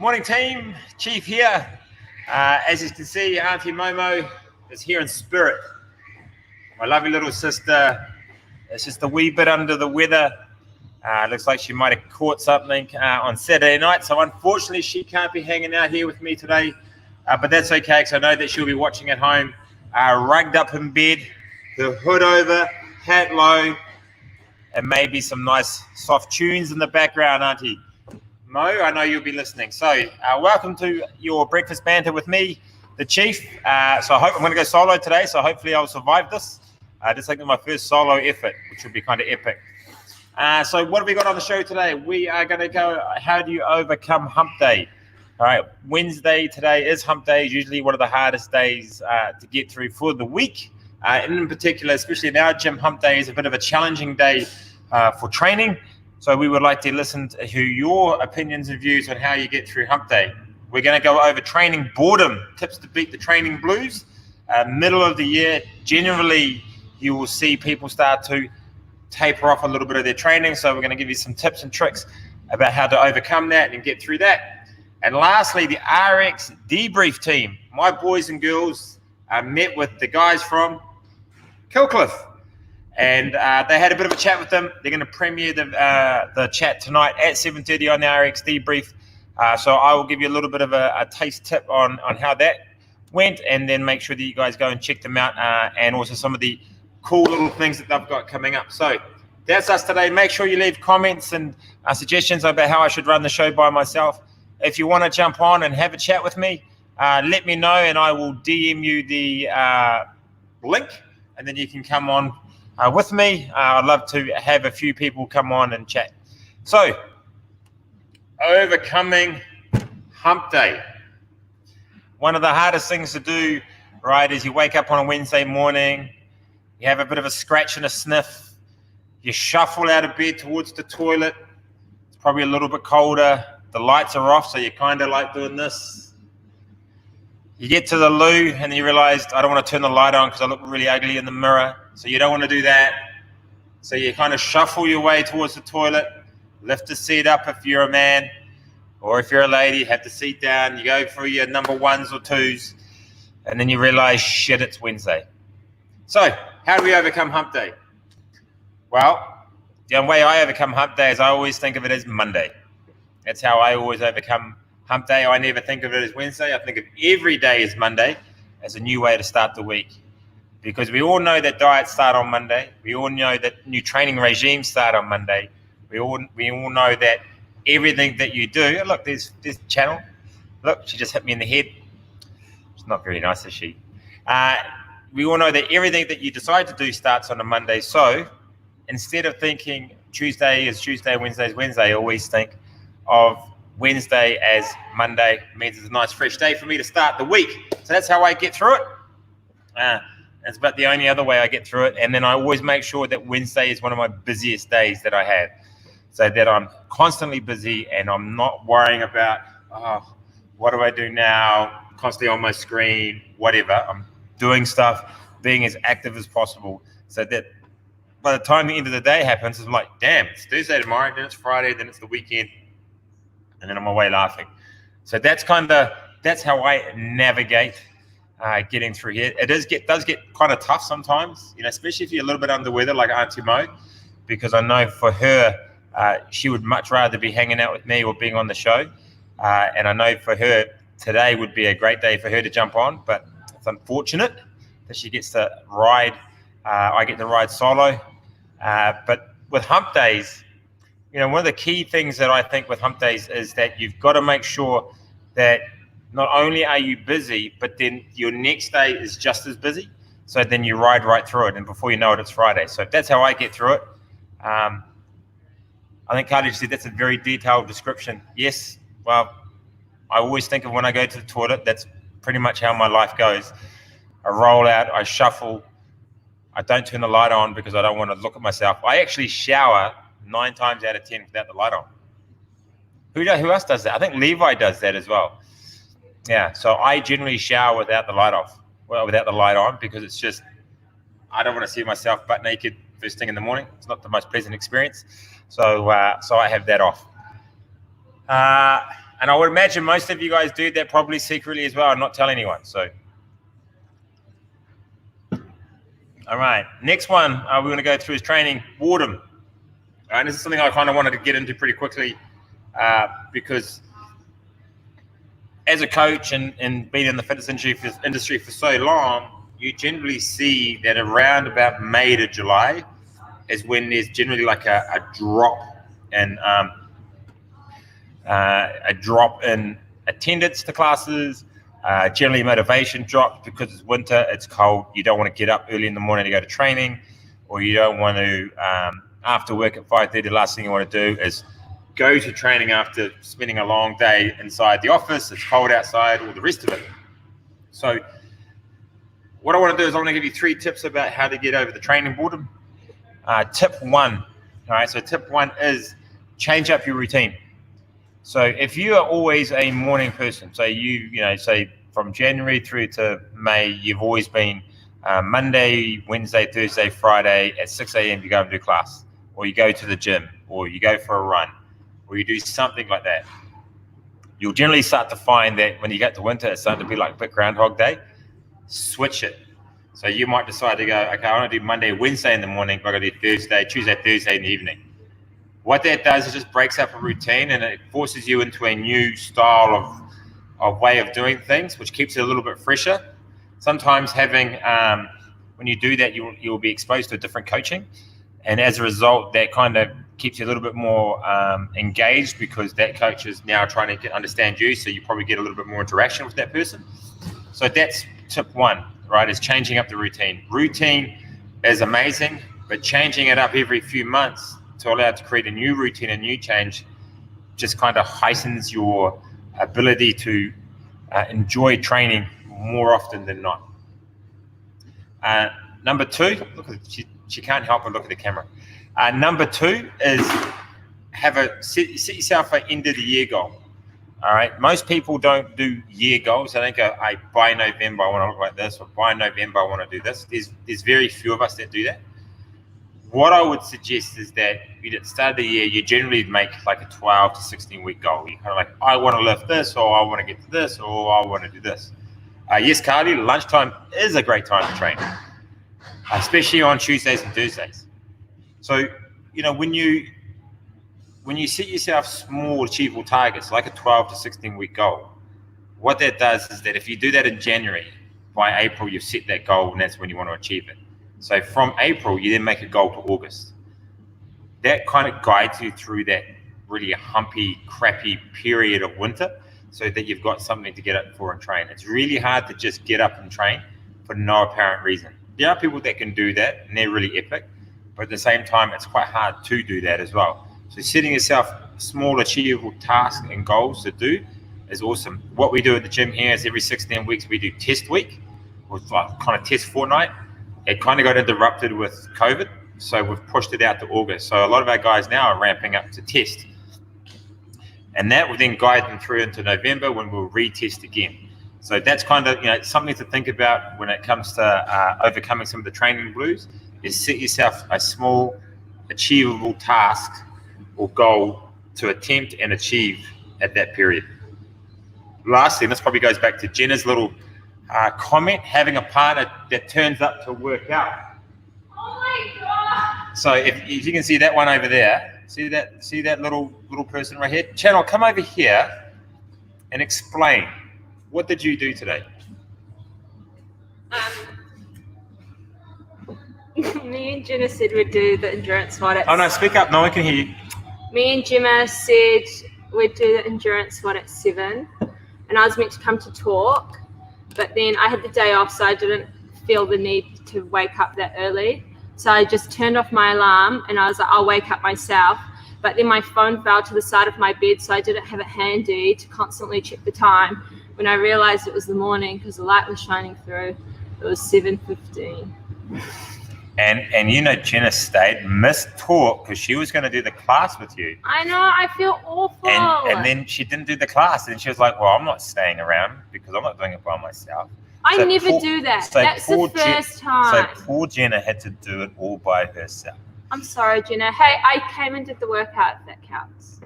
Morning team, Chief here. As you can see, Auntie Momo is here in spirit. My lovely little sister is just a wee bit under the weather. Looks like she might have caught something on Saturday night, so unfortunately she can't be hanging out here with me today. But that's okay, because I know that she'll be watching at home, rugged up in bed, her hood over, hat low, and maybe some nice soft tunes in the background, Auntie Mo. I know you'll be listening. So welcome to your breakfast banter with me, the Chief. So I hope I'm going to go solo today, so hopefully I'll survive this. Just like my first solo effort, which will be kind of epic. So what have we got on the show today? We are going to go, how do you overcome hump day? All right, Wednesday today is hump day, usually one of the hardest days to get through for the week. In particular, especially in our gym, hump day is a bit of a challenging day for training. So we would like to listen to your opinions and views on how you get through hump day. We're going to go over training boredom, tips to beat the training blues. Middle of the year, generally you will see people start to taper off a little bit of their training. So we're going to give you some tips and tricks about how to overcome that and get through that. And lastly, the RX Debrief team. My boys and girls met with the guys from KillcliffNZ. And they had a bit of a chat with them. They're going to premiere the chat tonight at 7:30 on the RX Debrief. So I will give you a little bit of a taste tip on how that went, and then make sure that you guys go and check them out, and also some of the cool little things that they've got coming up. So that's us today. Make sure you leave comments and suggestions about how I should run the show by myself. If you want to jump on and have a chat with me, let me know, and I will DM you the link, and then you can come on with me. I'd love to have a few people come on and chat. So, overcoming hump day. One of the hardest things to do, right, is you wake up on a Wednesday morning, you have a bit of a scratch and a sniff, you shuffle out of bed towards the toilet, it's probably a little bit colder, the lights are off, so you're kind of like doing this. You get to the loo and you realize, I don't want to turn the light on because I look really ugly in the mirror. So you don't want to do that. So you kind of shuffle your way towards the toilet, lift the seat up if you're a man, or if you're a lady, have the seat down. You go for your number ones or twos, and then you realize, shit, it's Wednesday. So how do we overcome hump day? Well, the way I overcome hump day is I always think of it as Monday. That's how I always overcome hump day. I never think of it as Wednesday. I think of every day as Monday, as a new way to start the week. Because we all know that diets start on Monday. We all know that new training regimes start on Monday. We all know that everything that you do. Look, there's Channel. Look, she just hit me in the head. She's not very nice, is she? We all know that everything that you decide to do starts on a Monday. So instead of thinking Tuesday is Tuesday, Wednesday is Wednesday, I always think of Wednesday as Monday. It means it's a nice fresh day for me to start the week. So that's how I get through it. That's about the only other way I get through it. And then I always make sure that Wednesday is one of my busiest days that I have, so that I'm constantly busy and I'm not worrying about, oh, what do I do now? Constantly on my screen, whatever. I'm doing stuff, being as active as possible, so that by the time the end of the day happens, it's like, damn, it's Thursday tomorrow, then it's Friday, then it's the weekend, and then I'm away laughing. So that's how I navigate getting through here. It does get kind of tough sometimes, especially if you're a little bit under the weather like Auntie Mo, because I know for her, she would much rather be hanging out with me or being on the show. And I know for her, today would be a great day for her to jump on, but it's unfortunate that she gets to ride. I get to ride solo. But with hump days, one of the key things that I think with hump days is that you've got to make sure that not only are you busy, but then your next day is just as busy. So then you ride right through it, and before you know it, it's Friday. So that's how I get through it. I think Carly said that's a very detailed description. Yes, well, I always think of when I go to the toilet, that's pretty much how my life goes. I roll out, I shuffle, I don't turn the light on because I don't want to look at myself. I actually shower 9 times out of 10 without the light on. Who else does that? I think Levi does that as well. Yeah, so I generally shower without the light on, because it's just, I don't want to see myself butt naked first thing in the morning. It's not the most pleasant experience. So I have that off. And I would imagine most of you guys do that probably secretly as well and not tell anyone. So, all right. Next one we're going to go through is training boredom. And this is something I kind of wanted to get into pretty quickly because as a coach and being in the fitness industry for so long, you generally see that around about May to July is when there's generally like a drop in attendance to classes. Generally motivation drops because it's winter, it's cold, you don't want to get up early in the morning to go to training, or you don't want to after work at 5:30, the last thing you want to do is go to training after spending a long day inside the office, it's cold outside, all the rest of it. So what I want to do is I want to give you 3 tips about how to get over the training boredom. Tip 1, all right, so tip 1 is change up your routine. So if you are always a morning person, so say from January through to May, you've always been Monday, Wednesday, Thursday, Friday at 6 a.m. you go and do class, or you go to the gym, or you go for a run, or you do something like that. You'll generally start to find that when you get to winter, it's starting to be like a bit Groundhog Day. Switch it. So you might decide to go, okay, I want to do Monday, Wednesday in the morning, but I'm going to do Tuesday, Thursday in the evening. What that does is just breaks up a routine and it forces you into a new style of way of doing things, which keeps it a little bit fresher. Sometimes having, when you do that, you'll be exposed to a different coaching. And as a result, that kind of keeps you a little bit more engaged because that coach is now trying to understand you. So you probably get a little bit more interaction with that person. So that's tip 1, right, is changing up the routine. Routine is amazing, but changing it up every few months to allow it to create a new routine, a new change, just kind of heightens your ability to enjoy training more often than not. Number 2, look at she can't help but look at the camera. Number 2 is set yourself an end of the year goal. All right, most people don't do year goals. They don't go, by November I want to look like this, or by November I want to do this. There's very few of us that do that. What I would suggest is that at the start of the year, you generally make like a 12 to 16 week goal. You're kind of like, I want to lift this, or I want to get to this, or I want to do this. Yes, Carly, lunchtime is a great time to train, especially on Tuesdays and Thursdays. So, when you set yourself small achievable targets, like a 12 to 16 week goal, what that does is that if you do that in January, by April, you've set that goal and that's when you want to achieve it. So from April, you then make a goal to August. That kind of guides you through that really humpy, crappy period of winter so that you've got something to get up for and train. It's really hard to just get up and train for no apparent reason. There are people that can do that and they're really epic, but at the same time, it's quite hard to do that as well. So setting yourself small, achievable tasks and goals to do is awesome. What we do at the gym here is every 16 weeks, we do test week, or like kind of test fortnight. It kind of got interrupted with COVID, so we've pushed it out to August. So a lot of our guys now are ramping up to test. And that will then guide them through into November when we'll retest again. So that's kind of something to think about when it comes to overcoming some of the training blues, is set yourself a small, achievable task or goal to attempt and achieve at that period. Lastly, and this probably goes back to Jenna's little comment, having a partner that turns up to work out. Oh my God! So if you can see that one over there, see that little person right here? Channel, come over here and explain. What did you do today? Me and Jenna said we'd do the endurance one. Oh no, speak up, no one can hear you. Me and Gemma said we'd do the endurance one at 7, and I was meant to come to talk, but then I had the day off, so I didn't feel the need to wake up that early. So I just turned off my alarm and I was like, I'll wake up myself. But then my phone fell to the side of my bed, so I didn't have it handy to constantly check the time. When I realized it was the morning because the light was shining through, it was 7:15. And Jenna stayed, missed talk because she was going to do the class with you. I know, I feel awful. And then she didn't do the class, and she was like, well, I'm not staying around because I'm not doing it by myself. I never do that. That's the first time. So poor Jenna had to do it all by herself. I'm sorry, Jenna. Hey, I came and did the workout, if that counts.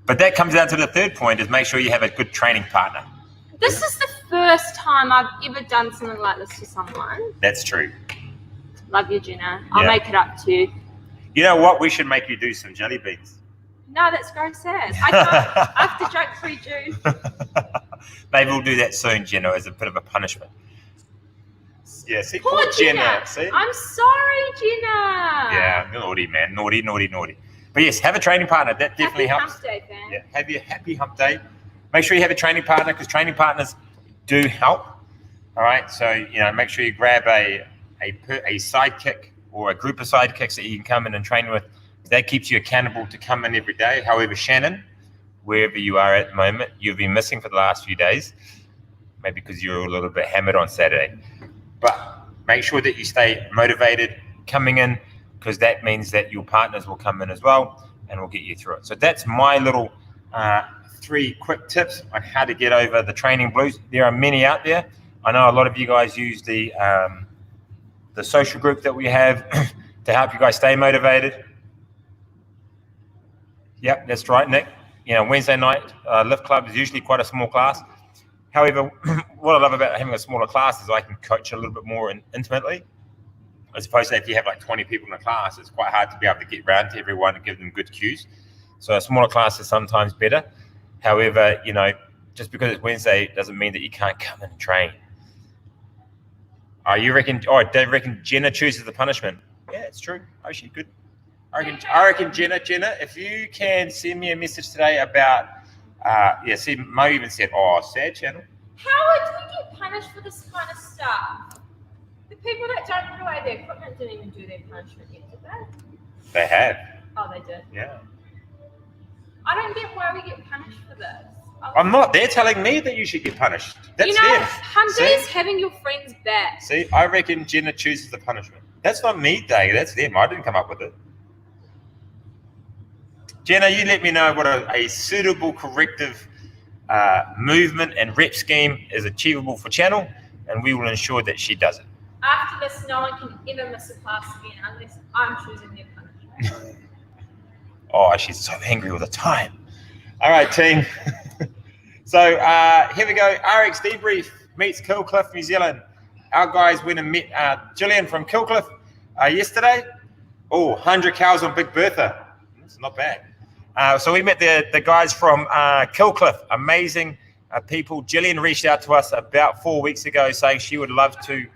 But that comes down to the third point, is make sure you have a good training partner. This is the first time I've ever done something like this for someone. That's true. Love you, Jenna. I'll make it up to you. You know what? We should make you do some jelly beans. No, that's gross ass. I can't. I have to drink free juice. Maybe we'll do that soon, Jenna, as a bit of a punishment. Yeah, see, poor Jenna. See? I'm sorry, Jenna. Yeah, naughty, man. Naughty. But yes, have a training partner. That definitely helps. Hump day, fam. Yeah, have your happy hump day. Make sure you have a training partner, because training partners do help. All right, so make sure you grab a sidekick or a group of sidekicks that you can come in and train with. That keeps you accountable to come in every day. However, Shannon, wherever you are at the moment, you've been missing for the last few days, maybe because you're a little bit hammered on Saturday. But make sure that you stay motivated coming in, because that means that your partners will come in as well and will get you through it. So that's my little 3 quick tips on how to get over the training blues. There are many out there. I know a lot of you guys use the social group that we have to help you guys stay motivated. Yep, that's right, Nick. Wednesday night lift club is usually quite a small class. However, what I love about having a smaller class is I can coach a little bit more intimately. As opposed to if you have like 20 people in a class, it's quite hard to be able to get around to everyone and give them good cues. So a smaller class is sometimes better. However, just because it's Wednesday doesn't mean that you can't come and train. You reckon? Oh, Dave reckon Jenna chooses the punishment. Yeah, it's true. Oh, she's good. I reckon Jenna, if you can send me a message today about, see, Mo even said, sad channel. How do we get punished for this kind of stuff? The people that don't put away their equipment didn't even do their punishment yet, did they? They have. Oh, they did? Yeah. I don't get why we get punished for this. I'm not. They're telling me that you should get punished. That's them. Hump day is having your friends back. See, I reckon Jenna chooses the punishment. That's not me, Dave. That's them. I didn't come up with it. Jenna, you let me know what a suitable corrective movement and rep scheme is achievable for Channel, and we will ensure that she does it. After this, no one can ever miss a class again unless I'm choosing their punishment. She's so angry all the time. All right, team. So here we go. RX Debrief meets KillcliffNZ. Our guys went and met Gillian from Killcliff yesterday. 100 cows on Big Bertha. That's not bad. So we met the guys from Killcliff. Amazing people. Gillian reached out to us about 4 weeks ago saying she would love to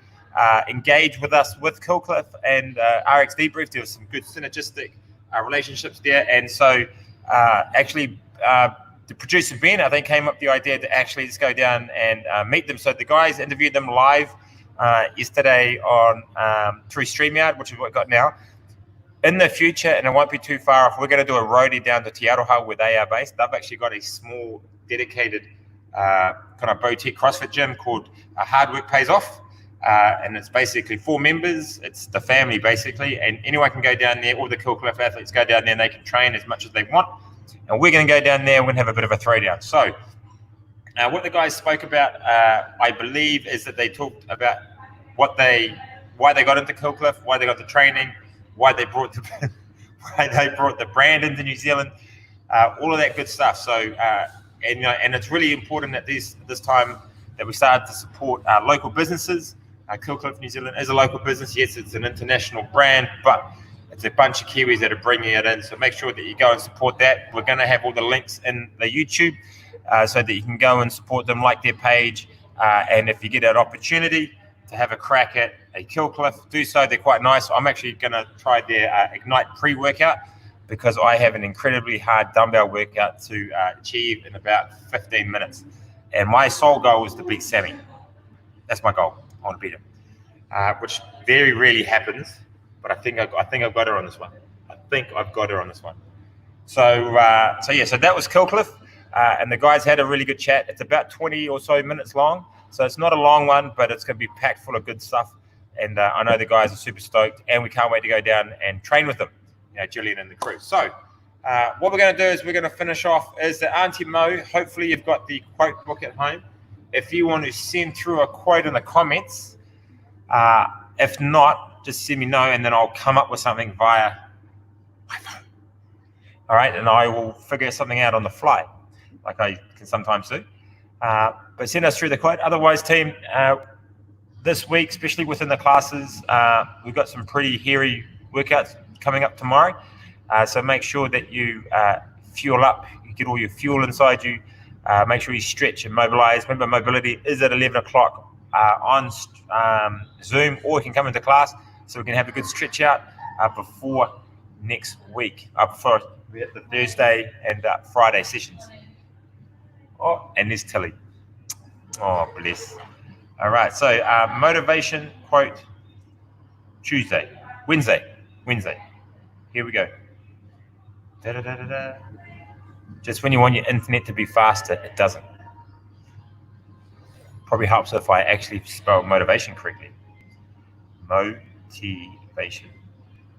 engage with us with Killcliff and RX Debrief. There was some good synergistic relationships there. And so the producer, Ben, I think, came up with the idea to actually just go down and meet them. So the guys interviewed them live yesterday on through StreamYard, which is what we've got now. In the future, and it won't be too far off, we're going to do a roadie down to Te Aroha where they are based. They've actually got a small, dedicated kind of boutique CrossFit gym called Hard Work Pays Off. And it's basically 4 members. It's the family, basically. And anyone can go down there. All the Killcliff athletes go down there and they can train as much as they want. And we're going to go down there. We're going to have a bit of a throwdown. So what the guys spoke about, I believe, is that they talked about why they got into Killcliff, why they got the training, why they brought the brand into New Zealand, all of that good stuff. So and it's really important that this time that we started to support local businesses. Killcliff New Zealand is a local business. Yes, it's an international brand, but it's a bunch of Kiwis that are bringing it in. So make sure that you go and support that. We're going to have all the links in the YouTube so that you can go and support them, like their page. And if you get an opportunity to have a crack at a Killcliff, do so. They're quite nice. I'm actually going to try their Ignite pre-workout because I have an incredibly hard dumbbell workout to achieve in about 15 minutes. And my sole goal is to beat Sammy. That's my goal. I want to beat him, which very rarely happens. But I think I've got her on this one. So that was Killcliff, and the guys had a really good chat. It's about 20 or so minutes long, so it's not a long one, but it's going to be packed full of good stuff. And I know the guys are super stoked, and we can't wait to go down and train with them, Julian and the crew. So what we're going to do is we're going to finish off is the Auntie Mo. Hopefully you've got the quote book at home. If you want to send through a quote in the comments, if not, just let me know, and then I'll come up with something via my phone. All right, and I will figure something out on the fly, like I can sometimes do. But send us through the quote. Otherwise, team, this week, especially within the classes, we've got some pretty hairy workouts coming up tomorrow. So make sure that you fuel up, you get all your fuel inside you. Make sure you stretch and mobilize. Remember, mobility is at 11 o'clock on Zoom, or you can come into class so we can have a good stretch out before next week, before the Thursday and Friday sessions. Oh, and there's Tilly. Oh, bless. All right, so motivation quote Wednesday. Here we go. Da-da-da-da-da. Just when you want your internet to be faster, it doesn't. Probably helps if I actually spell motivation correctly. Motivation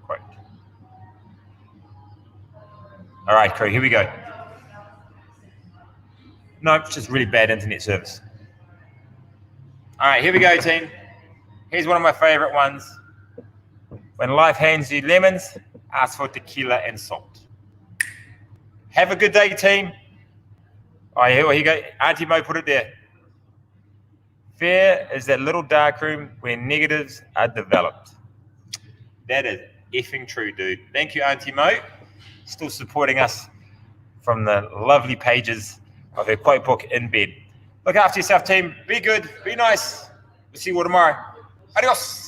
quote. All right, crew, here we go. No, it's just really bad internet service. All right, here we go, team. Here's one of my favorite ones. When life hands you lemons, ask for tequila and salt. Have a good day, team. Oh, here you go. Auntie Mo put it there. Fear is that little dark room where negatives are developed. That is effing true, dude. Thank you, Auntie Mo. Still supporting us from the lovely pages of her quote book in bed. Look after yourself, team. Be good. Be nice. We'll see you all tomorrow. Adios.